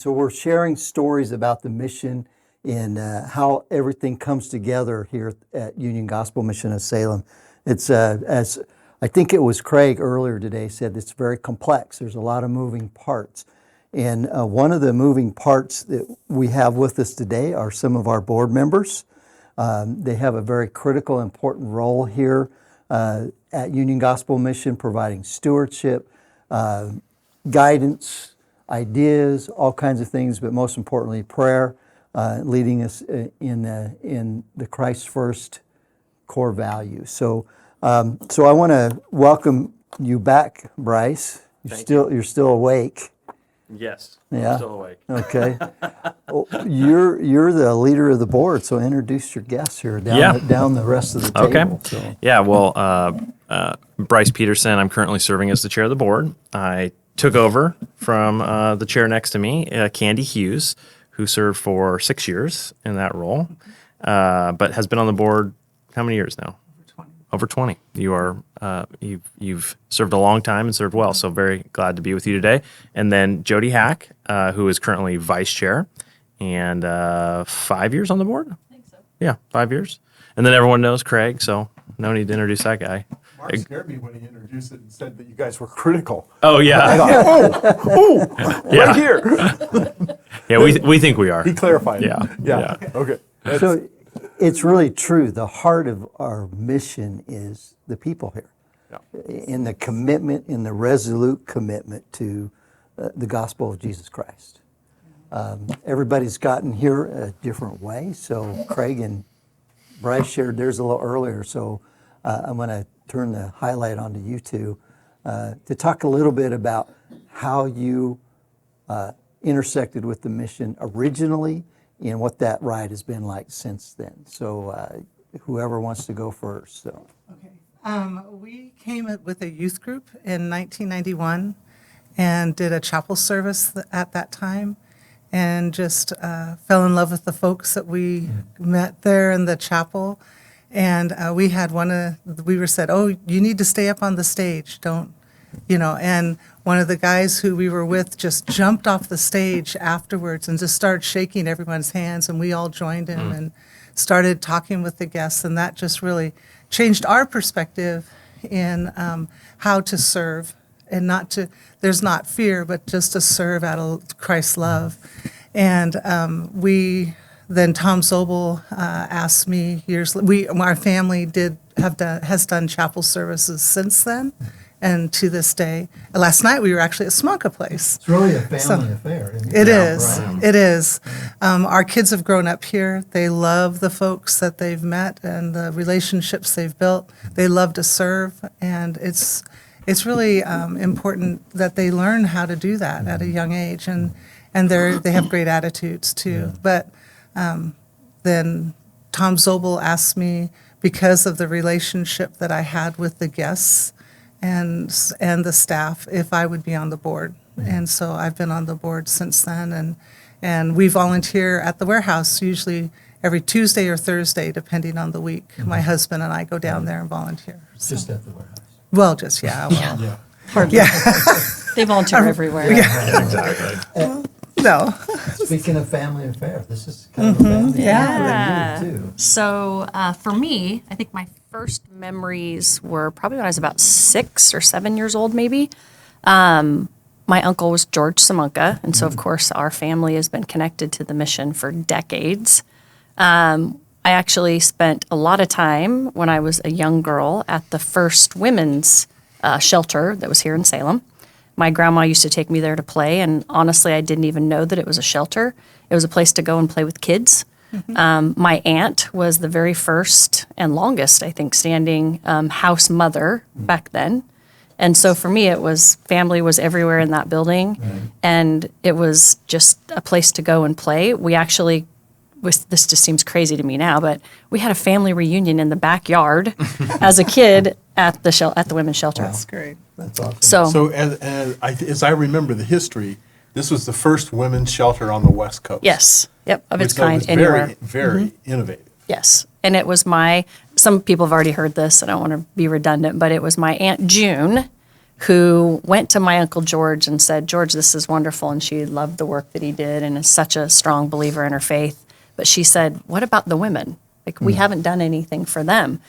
So we're sharing stories about the mission and how everything comes together here at Union Gospel Mission of Salem. It's as I think it was Craig earlier today said, it's very complex. There's a lot of moving parts. And one of the moving parts that we have with us today are some of our board members. They have a very critical, important role here at Union Gospel Mission, providing stewardship, guidance, ideas, all kinds of things, but most importantly, prayer, leading us in the Christ first core value. So I want to welcome you back, Bryce. You're still awake. Yes, Yeah. I'm still awake. Okay. Well, you're the leader of the board, so introduce your guests here down the rest of the table. Okay. So. Yeah, well, Bryce Petersen, I'm currently serving as the chair of the board. I took over from the chair next to me, Candi Hughes, who served for 6 years in that role, but has been on the board how many years now? Over 20. You are you've served a long time and served well, so very glad to be with you today. And then Jodi Hack, who is currently vice chair, and 5 years on the board. I think so. Yeah, 5 years. And then everyone knows Craig, so no need to introduce that guy. Mark scared me when he introduced it and said that you guys were critical. Oh yeah. I thought, Yeah. right here. Yeah, we think we are. He clarified. Yeah. Yeah. Okay. So it's really true. The heart of our mission is the people here. Yeah. In the commitment, in the resolute commitment to the gospel of Jesus Christ. Everybody's gotten here a different way. So Craig and Bryce shared theirs a little earlier. So I'm going to turn the highlight onto you two to talk a little bit about how you intersected with the mission originally and what that ride has been like since then. So whoever wants to go first. So. Okay. We came with a youth group in 1991 and did a chapel service at that time and just fell in love with the folks that we met there in the chapel. And we were said, oh, you need to stay up on the stage. Don't, and one of the guys who we were with just jumped off the stage afterwards and just started shaking everyone's hands. And we all joined him and started talking with the guests. And that just really changed our perspective in how to serve and there's not fear, but just to serve out of Christ's love. And then Tom Zobel asked me our family has done chapel services since then, and to this day. Last night we were actually at Smonka Place. It's really a family affair. It is. Right? It is. Our kids have grown up here. They love the folks that they've met and the relationships they've built. They love to serve, and it's really important that they learn how to do that at a young age, and they have great attitudes too. Yeah. But then Tom Zobel asked me, because of the relationship that I had with the guests and the staff, if I would be on the board. And so I've been on the board since then, and we volunteer at the warehouse usually every Tuesday or Thursday, depending on the week. My husband and I go down there and volunteer. So. Just at the warehouse. Well, just, yeah. Well, Yeah. Hardly. yeah. They volunteer everywhere. Yeah. Exactly. No. Speaking of family affair, this is kind of a family Yeah. affair for you too. So for me, I think my first memories were probably when I was about 6 or 7 years old, maybe. My uncle was George Samunka, and so of course our family has been connected to the mission for decades. I actually spent a lot of time when I was a young girl at the first women's shelter that was here in Salem. My grandma used to take me there to play, and honestly, I didn't even know that it was a shelter. It was a place to go and play with kids. My aunt was the very first and longest, I think, standing house mother back then. And so for me, family was everywhere in that building, and it was just a place to go and play. We actually, this just seems crazy to me now, but we had a family reunion in the backyard as a kid at the women's shelter. That's great. That's awesome. So as I remember the history, this was the first women's shelter on the West Coast. Yes, yep, of its So it kind was anywhere. very innovative. Yes, and it was some people have already heard this, and I don't want to be redundant, but it was my Aunt June who went to my Uncle George and said, George, this is wonderful. And she loved the work that he did and is such a strong believer in her faith. But she said, what about the women? Like, we haven't done anything for them.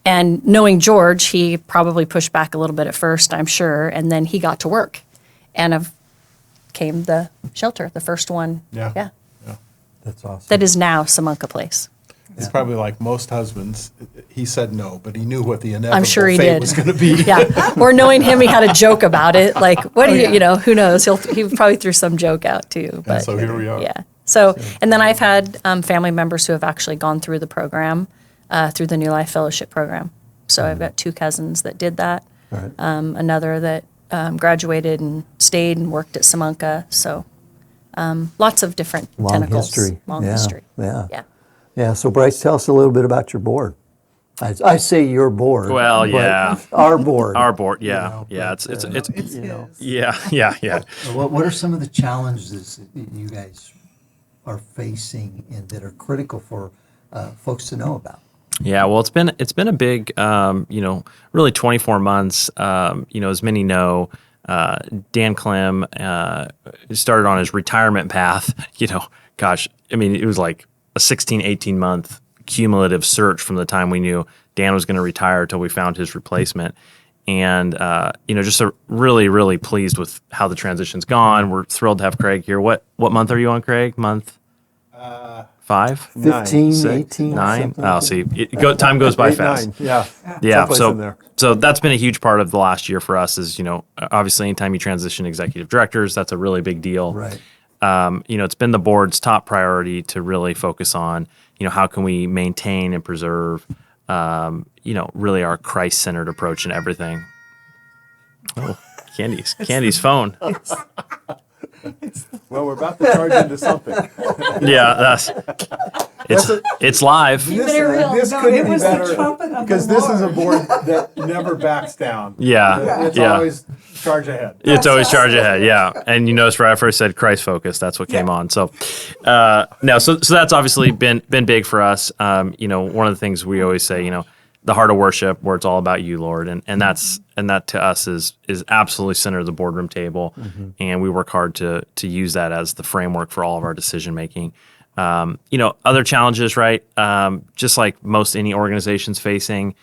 And knowing George, he probably pushed back a little bit at first, I'm sure. And then he got to work. And came the shelter, the first one. Yeah. That's awesome. That is now Samunka Place. It's probably like most husbands. He said no, but he knew what the inevitable I'm sure he fate did. was going to be. Yeah. Or knowing him, he had a joke about it. Like, what do you, who knows? He probably threw some joke out too. But so here we are. Yeah. So, and then I've had family members who have actually gone through the program, through the New Life Fellowship program. So I've got 2 cousins that did that. Right. Another that graduated and stayed and worked at Samunka. So lots of different Long tentacles. history. Long Yeah, history. yeah. Yeah. Yeah, so Bryce, tell us a little bit about your board. I say your board. Well, but yeah. Our board. Our board, yeah, know, yeah. but, It's It's his. yeah. What are some of the challenges that you guys are facing and that are critical for folks to know about? Yeah, well, it's been a big, really 24 months. As many know, Dan Clem started on his retirement path. Gosh, I mean, it was like a 16, 18 month cumulative search from the time we knew Dan was going to retire till we found his replacement. And, just really, really pleased with how the transition's gone. We're thrilled to have Craig here. What month are you on, Craig? Month 5? 15, 6, 18, 9. something Oh, like see, time goes by 8, fast. 9, yeah. Yeah, Someplace in there. so that's been a huge part of the last year for us. Is obviously anytime you transition executive directors, that's a really big deal. Right. It's been the board's top priority to really focus on how can we maintain and preserve really our Christ-centered approach in everything. Oh, Candy's phone. Well, we're about to charge into something. Yeah, it's live. This No, couldn't it be was the better trumpet of the because this is a Lord. board that never backs down. Yeah, It's yeah. always charge ahead. It's always charge ahead, yeah. And you notice right after I said Christ focus, that's what came on. So, so that's obviously been big for us. One of the things we always say, the heart of worship, where it's all about you, Lord, and that to us is absolutely center of the boardroom table, and we work hard to use that as the framework for all of our decision making. Other challenges, right? Just like most any organization's facing,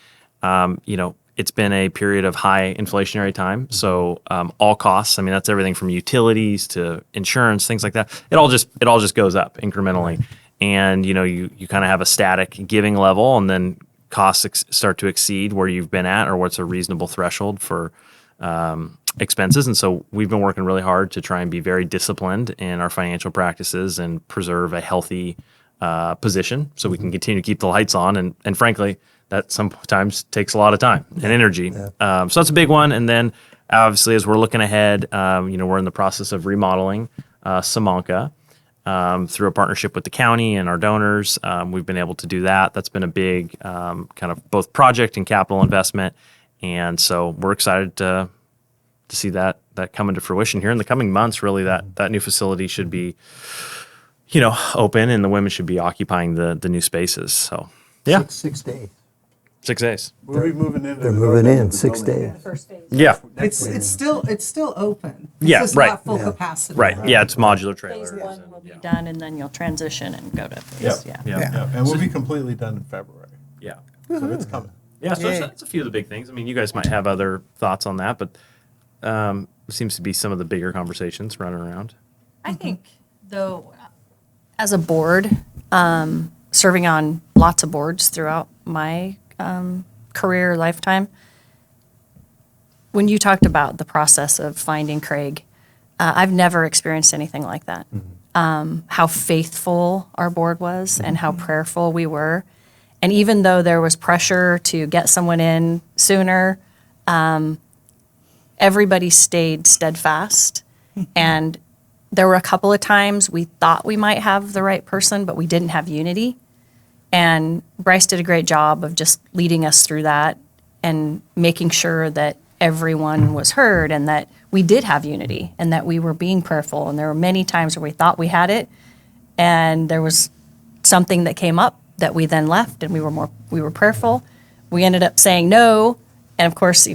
it's been a period of high inflationary time. So all costs, I mean, that's everything from utilities to insurance, things like that. It all just goes up incrementally. And, you kind of have a static giving level, and then costs start to exceed where you've been at or what's a reasonable threshold for expenses. And so we've been working really hard to try and be very disciplined in our financial practices and preserve a healthy position so we can continue to keep the lights on. And frankly, that sometimes takes a lot of time and energy. So that's a big one. And then obviously, as we're looking ahead, we're in the process of remodeling Samunka through a partnership with the county and our donors. We've been able to do that. That's been a big kind of both project and capital investment. And so we're excited to see that come into fruition here in the coming months. Really, that new facility should be, open, and the women should be occupying the new spaces. So yeah, 6 days. 6 days. We'll be moving in. They're moving in 6 days. First phase. Yeah, It's still open. It's Yeah, just right. not full capacity. right. Yeah, it's modular Phase trailers. 1 will be done, and then you'll transition and go to phase. Yeah. Yeah, and we'll be completely done in February. Yeah. So it's coming. Yeah, so Yay. that's a few of the big things. I mean, you guys might have other thoughts on that, but it seems to be some of the bigger conversations running around. I think, though, as a board, serving on lots of boards throughout my career lifetime, when you talked about the process of finding Craig, I've never experienced anything like that. How faithful our board was and how prayerful we were. And even though there was pressure to get someone in sooner, everybody stayed steadfast. And there were a couple of times we thought we might have the right person, but we didn't have unity. And Bryce did a great job of just leading us through that and making sure that everyone was heard and that we did have unity and that we were being prayerful. And there were many times where we thought we had it, and there was something that came up that we then left, and we were prayerful. We ended up saying no, and of course,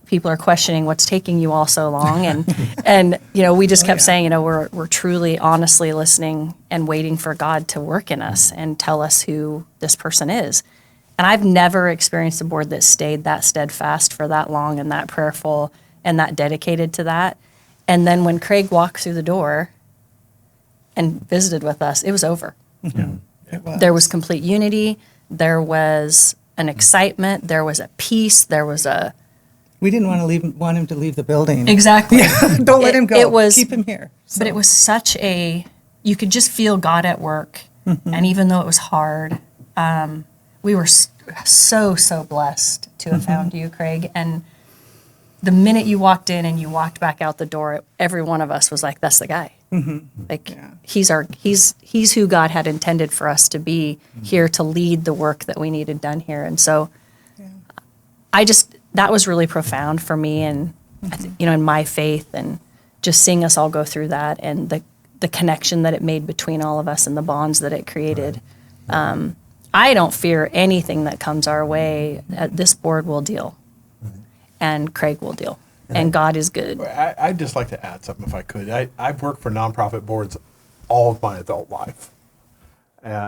people are questioning what's taking you all so long. And we just kept saying, we're truly, honestly listening and waiting for God to work in us and tell us who this person is. And I've never experienced a board that stayed that steadfast for that long and that prayerful and that dedicated to that. And then when Craig walked through the door and visited with us, it was over. There was complete unity. There was an excitement. There was a peace. There was a... We didn't want him to leave the building. Exactly. Don't let him go. It was, keep him here. But it was such a... You could just feel God at work. And even though it was hard, we were so blessed to have found you, Craig. And the minute you walked in and you walked back out the door, every one of us was like, "That's the guy." He's who God had intended for us to be here to lead the work that we needed done here. And so, that was really profound for me, and in my faith, and just seeing us all go through that, and the connection that it made between all of us, and the bonds that it created. I don't fear anything that comes our way. This board will deal, and Craig will deal, and God is good. I'd just like to add something if I could. I've worked for nonprofit boards all of my adult life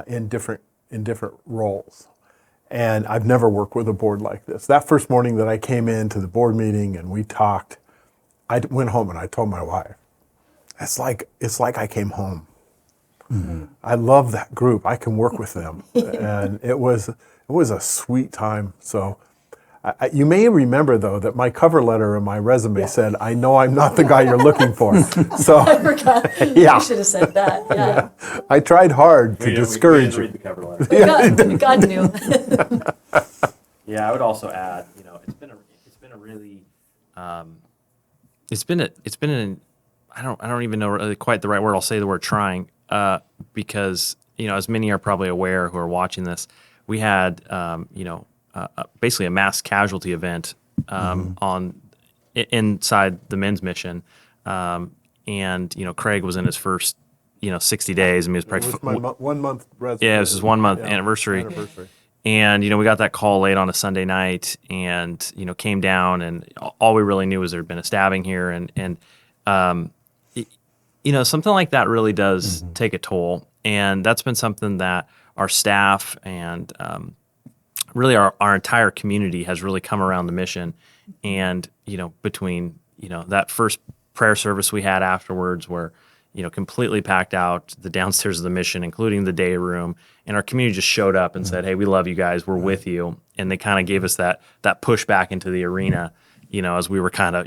in different roles, and I've never worked with a board like this. That first morning that I came into the board meeting and we talked, I went home and I told my wife, it's like I came home. I love that group. I can work with them, and it was a sweet time. So, you may remember though that my cover letter and my resume said, "I know I'm not the guy you're looking for." So I forgot. Yeah. You should have said that. Yeah. I tried hard to discourage we you. didn't read the cover letter. God knew. Yeah, I would also add, it's been a really, I don't even know really quite the right word. I'll say the word trying, because, as many are probably aware who are watching this, we had, basically a mass casualty event, inside the men's mission. And, Craig was in his first, 60 days. I mean, it was It probably was my 1 month resume. Yeah, it was his 1 month anniversary. And, we got that call late on a Sunday night and, came down, and all we really knew was there had been a stabbing here. And something like that really does take a toll. And that's been something that our staff and really our entire community has really come around the mission. And, between, that first prayer service we had afterwards where, completely packed out the downstairs of the mission, including the day room. And our community just showed up and said, "Hey, we love you guys. We're with you." And they kind of gave us that push back into the arena, as we were kind of,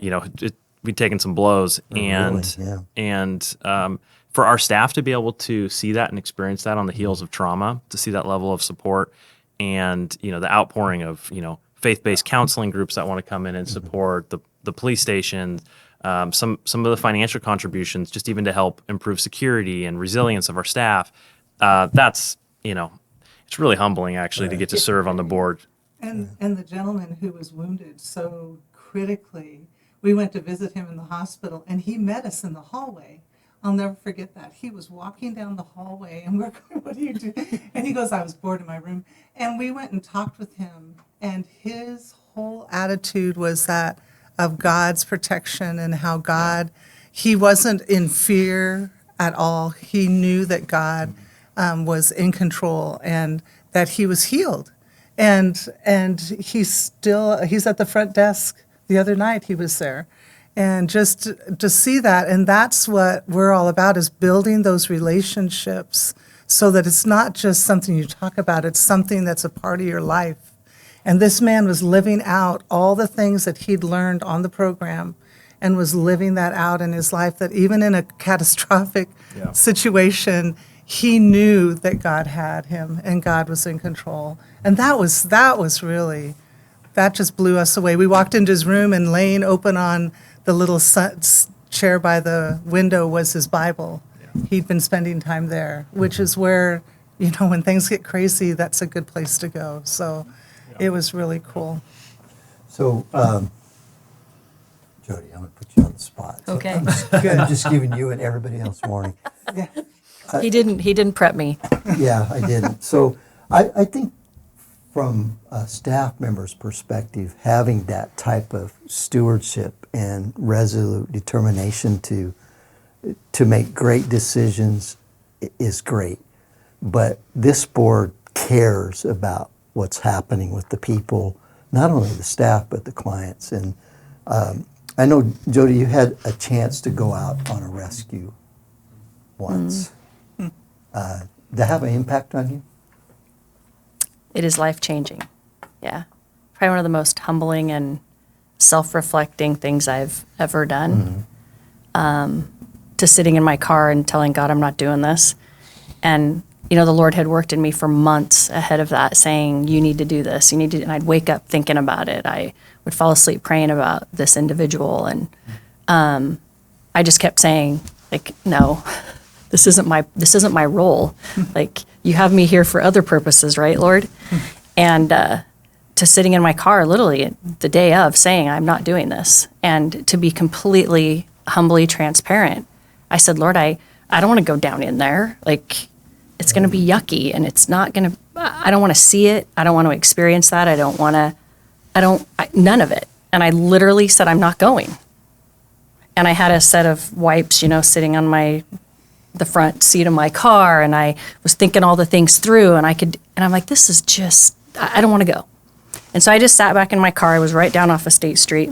we'd taken some blows. And for our staff to be able to see that and experience that on the heels of trauma, to see that level of support and, the outpouring of, faith-based counseling groups that want to come in and support the police station, some of the financial contributions, just even to help improve security and resilience of our staff. That's, it's really humbling actually to get to serve on the board. And the gentleman who was wounded so critically, we went to visit him in the hospital, and he met us in the hallway. I'll never forget that. He was walking down the hallway, and we're going, "What do you do?" And he goes, "I was bored in my room." And we went and talked with him, and his whole attitude was that of God's protection and how he wasn't in fear at all. He knew that God was in control and that he was healed. And he's at the front desk. The other night he was there. And just to see that, and that's what we're all about, is building those relationships so that it's not just something you talk about, it's something that's a part of your life. And this man was living out all the things that he'd learned on the program and was living that out in his life, that even in a catastrophic situation, he knew that God had him and God was in control. And that was really, that just blew us away. We walked into his room, and laying open on the little chair by the window was his Bible. He'd been spending time there, which is where, when things get crazy, that's a good place to go. So it was really cool. So, Jodi, I'm going to put you on the spot. So Okay. I'm just giving you and everybody else warning. He didn't prep me. Yeah, I didn't. So I think from a staff member's perspective, having that type of stewardship and resolute determination to make great decisions is great. But this board cares about what's happening with the people, not only the staff, but the clients. And I know, Jodi, you had a chance to go out on a rescue once. Did that have an impact on you? It is life-changing. Yeah. Probably one of the most humbling and self-reflecting things I've ever done. To sitting in my car and telling God, I'm not doing this. And, the Lord had worked in me for months ahead of that, saying, you need to do this. You need to, and I'd wake up thinking about it. I would fall asleep praying about this individual. And I just kept saying, like, no, this isn't my role. Like, you have me here for other purposes, right, Lord? And to sitting in my car literally the day of saying, I'm not doing this. And to be completely humbly transparent, I said, Lord, I don't want to go down in there. Like, it's going to be yucky, and it's not going to, I don't want to see it. I don't want to experience that. None of it. And I literally said, I'm not going. And I had a set of wipes, sitting on the front seat of my car, and I was thinking all the things through, and I'm like, this is just, I don't want to go. And so I just sat back in my car. I was right down off of State Street,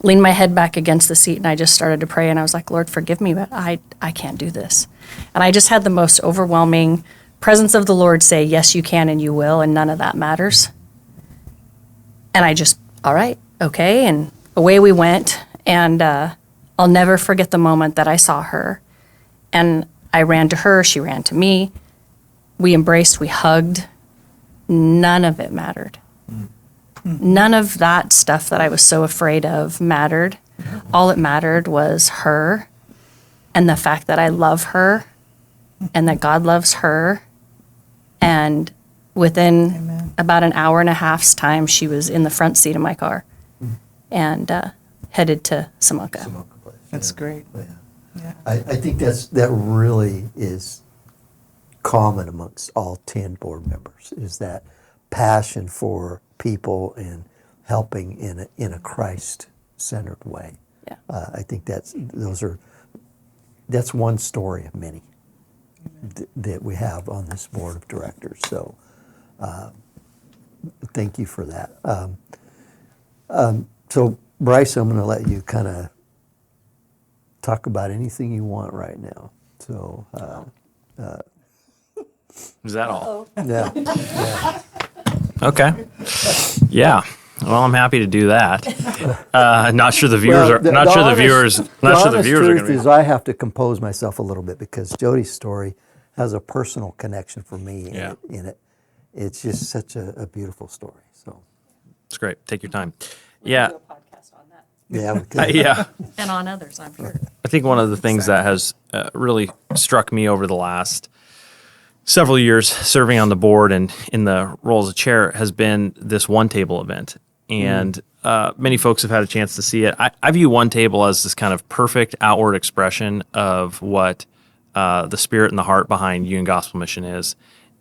leaned my head back against the seat, and I just started to pray, and I was like, Lord, forgive me, but I can't do this. And I just had the most overwhelming presence of the Lord say, yes, you can and you will, and none of that matters. And I just, all right, okay, and away we went. And I'll never forget the moment that I saw her. And I ran to her, she ran to me. We embraced, we hugged. None of it mattered. None of that stuff that I was so afraid of mattered. All it mattered was her, and the fact that I love her, and that God loves her. And within about an hour and a half's time, she was in the front seat of my car and headed to Samuka. That's great. Yeah. I think that really is common amongst all 10 board members, is that passion for people and helping in a Christ-centered way. Yeah. I think that's one story of many that we have on this board of directors. So thank you for that. So Bryce, I'm going to let you kind of talk about anything you want right now. So Is that all? yeah. Okay. Yeah. Well, I'm happy to do that. Not sure the viewers are. Not sure the viewers. Not sure the viewers are going to be. Is I have to compose myself a little bit because Jodi's story has a personal connection for me Yeah. in it. It's just such a beautiful story. So It's great. Take your time. Yeah. yeah, we could. Yeah. And on others, I'm sure. I think one of the things that has really struck me over the last several years serving on the board and in the role as a chair has been this one table event. And many folks have had a chance to see it. I view one table as this kind of perfect outward expression of what the spirit and the heart behind Union Gospel Mission is.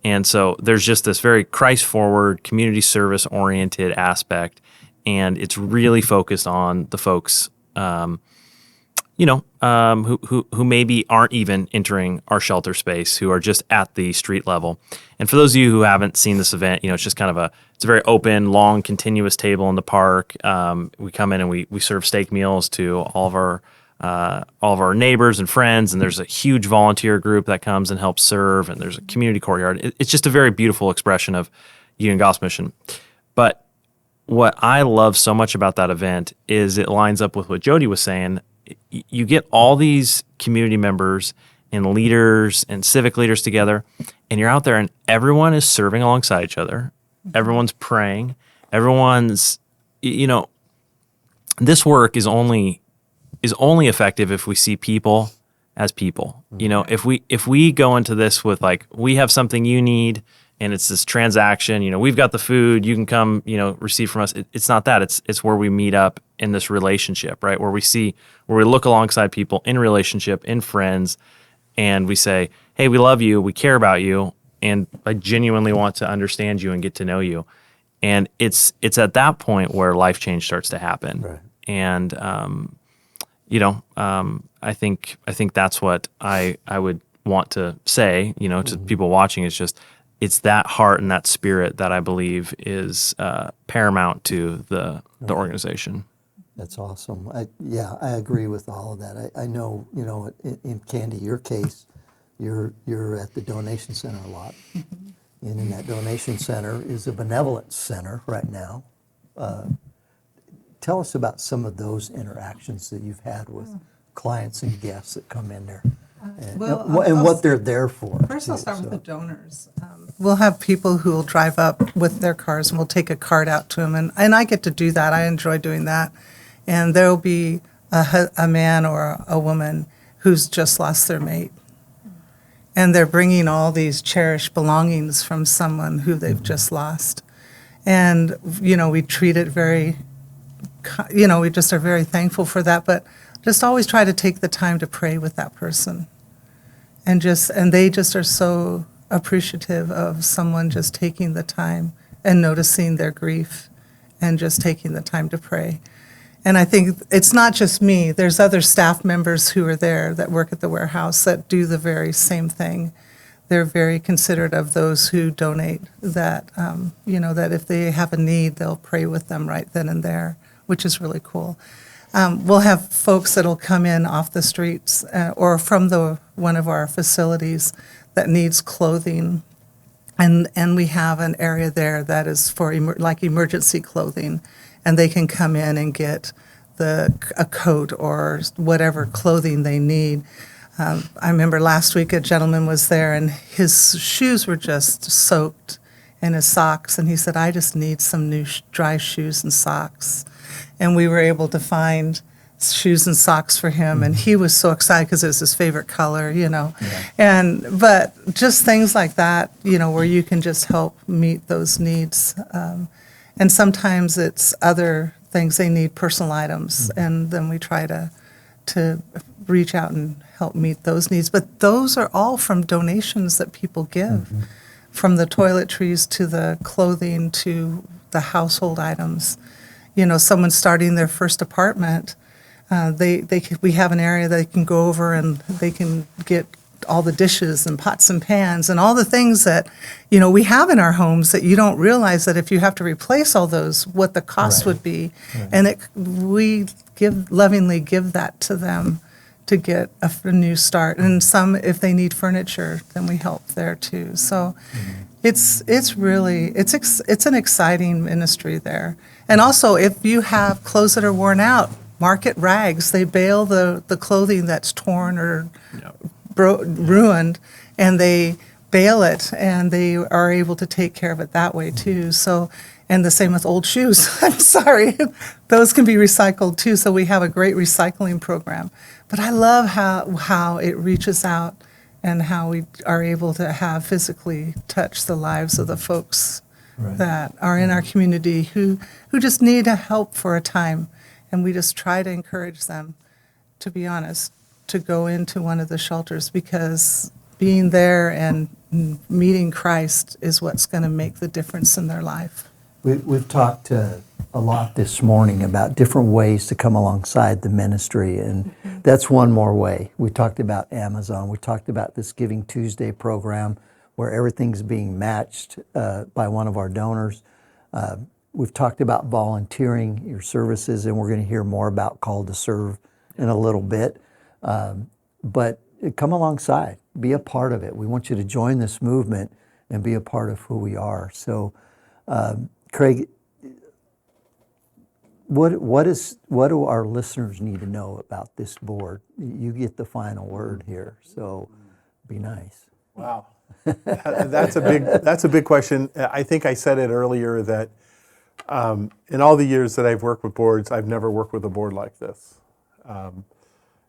And so there's just this very Christ-forward, community service-oriented aspect, and it's really focused on the folks who maybe aren't even entering our shelter space, who are just at the street level. And for those of you who haven't seen this event, it's just kind of it's a very open, long, continuous table in the park. We come in and we serve steak meals to all of our neighbors and friends, and there's a huge volunteer group that comes and helps serve, and there's a community courtyard. It's just a very beautiful expression of Union Gospel Mission. But what I love so much about that event is it lines up with what Jodi was saying. You get all these community members and leaders and civic leaders together, and you're out there and everyone is serving alongside each other. Everyone's praying. Everyone's, this work is only effective if we see people as people. If we go into this with like, we have something you need, and it's this transaction, we've got the food, you can come, receive from us. It's not that. It's where we meet up in this relationship, right? Where we look alongside people in relationship, in friends, and we say, hey, we love you, we care about you, and I genuinely want to understand you and get to know you. And it's at that point where life change starts to happen. Right. And I think that's what I would want to say, to people watching, is just, it's that heart and that spirit that I believe is paramount to the organization. That's awesome. I agree with all of that. I know, in Candi, your case, you're at the donation center a lot. And in that donation center is a benevolence center right now. Tell us about some of those interactions that you've had with clients and guests that come in there, and what they're there for. First, I'll start with the donors. We'll have people who will drive up with their cars, and we'll take a card out to them, and I get to do that. I enjoy doing that. And there will be a man or a woman who's just lost their mate, and they're bringing all these cherished belongings from someone who they've just lost. And, we treat it very, we just are very thankful for that, but just always try to take the time to pray with that person. And they just are so appreciative of someone just taking the time and noticing their grief and just taking the time to pray. And I think it's not just me. There's other staff members who are there that work at the warehouse that do the very same thing. They're very considerate of those who donate, that, that if they have a need, they'll pray with them right then and there, which is really cool. We'll have folks that'll come in off the streets or from one of our facilities that needs clothing. And we have an area there that is for emergency clothing, and they can come in and get a coat or whatever clothing they need. I remember last week a gentleman was there, and his shoes were just soaked, and his socks, and he said, I just need some new dry shoes and socks. And we were able to find shoes and socks for him, and he was so excited because it was his favorite color, Yeah. But just things like that, where you can just help meet those needs. And sometimes it's other things they need, personal items, and then we try to reach out and help meet those needs. But those are all from donations that people give, from the toiletries to the clothing to the household items. Someone starting their first apartment, we have an area they can go over and they can get all the dishes and pots and pans and all the things that, we have in our homes that you don't realize that if you have to replace all those, what the cost would be. Right. And we lovingly give that to them to get a new start. And some, if they need furniture, then we help there too. So it's an exciting ministry there. And also, if you have clothes that are worn out, market rags, they bale the clothing that's torn or ruined, and they bale it, and they are able to take care of it that way too. So, and the same with old shoes. I'm sorry, those can be recycled too. So we have a great recycling program. But I love how it reaches out and how we are able to have physically touch the lives of the folks that are in our community who just need help for a time. And we just try to encourage them, to be honest, to go into one of the shelters, because being there and meeting Christ is what's going to make the difference in their life. We've talked a lot this morning about different ways to come alongside the ministry, and that's one more way. We talked about Amazon. We talked about this Giving Tuesday program where everything's being matched by one of our donors. We've talked about volunteering your services, and we're going to hear more about Call to Serve in a little bit. But come alongside, be a part of it. We want you to join this movement and be a part of who we are. So, Craig, what do our listeners need to know about this board? You get the final word here, so be nice. Wow, that's a big question. I think I said it earlier that in all the years that I've worked with boards, I've never worked with a board like this.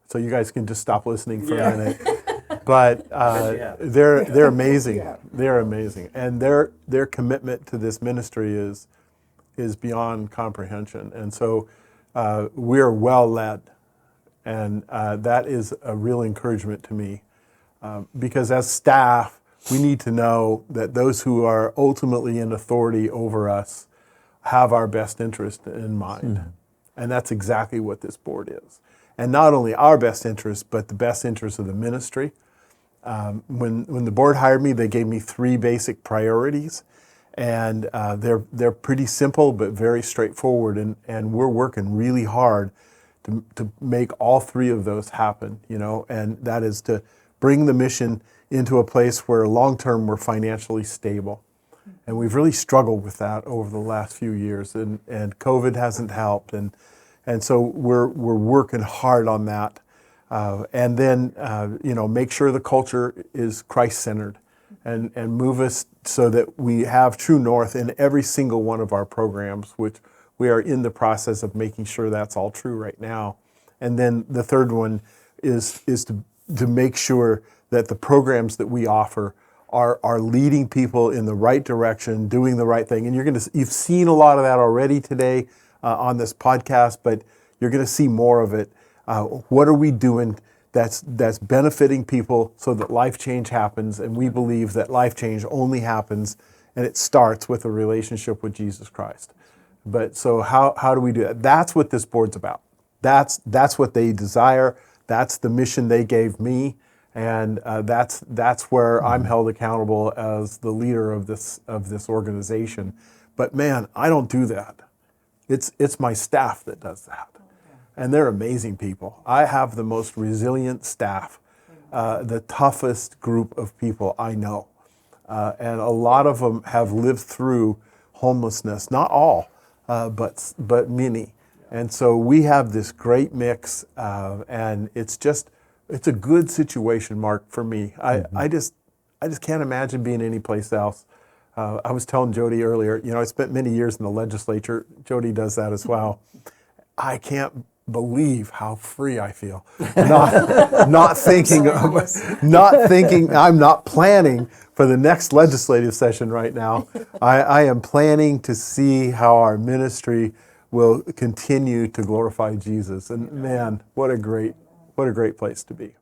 So you guys can just stop listening for a minute. But they're amazing. They're amazing, and their commitment to this ministry is beyond comprehension. And so we're well led, and that is a real encouragement to me, because as staff, we need to know that those who are ultimately in authority over us have our best interest in mind. And that's exactly what this board is. And not only our best interest, but the best interest of the ministry. When the board hired me, they gave me 3 basic priorities. And they're pretty simple, but very straightforward. And we're working really hard to make all 3 of those happen, and that is to bring the mission into a place where long-term we're financially stable. And we've really struggled with that over the last few years, and COVID hasn't helped. And so we're working hard on that. And then, make sure the culture is Christ-centered and move us so that we have true north in every single one of our programs, which we are in the process of making sure that's all true right now. And then the third one is to make sure that the programs that we offer are leading people in the right direction, doing the right thing. And you've seen a lot of that already today on this podcast, but you're going to see more of it. What are we doing that's benefiting people so that life change happens? And we believe that life change only happens, and it starts with a relationship with Jesus Christ. But so how do we do that? That's what this board's about. That's what they desire. That's the mission they gave me, and that's where I'm held accountable as the leader of this organization. But man, I don't do that. It's my staff that does that, and they're amazing people. I have the most resilient staff, the toughest group of people I know, and a lot of them have lived through homelessness. Not all. But many. And so we have this great mix, and it's a good situation, Mark, for me. I just can't imagine being anyplace else. I was telling Jodi earlier, I spent many years in the legislature. Jodi does that as well. I can't believe how free I feel. Not thinking, I'm not planning for the next legislative session right now. I am planning to see how our ministry will continue to glorify Jesus. And man, what a great place to be.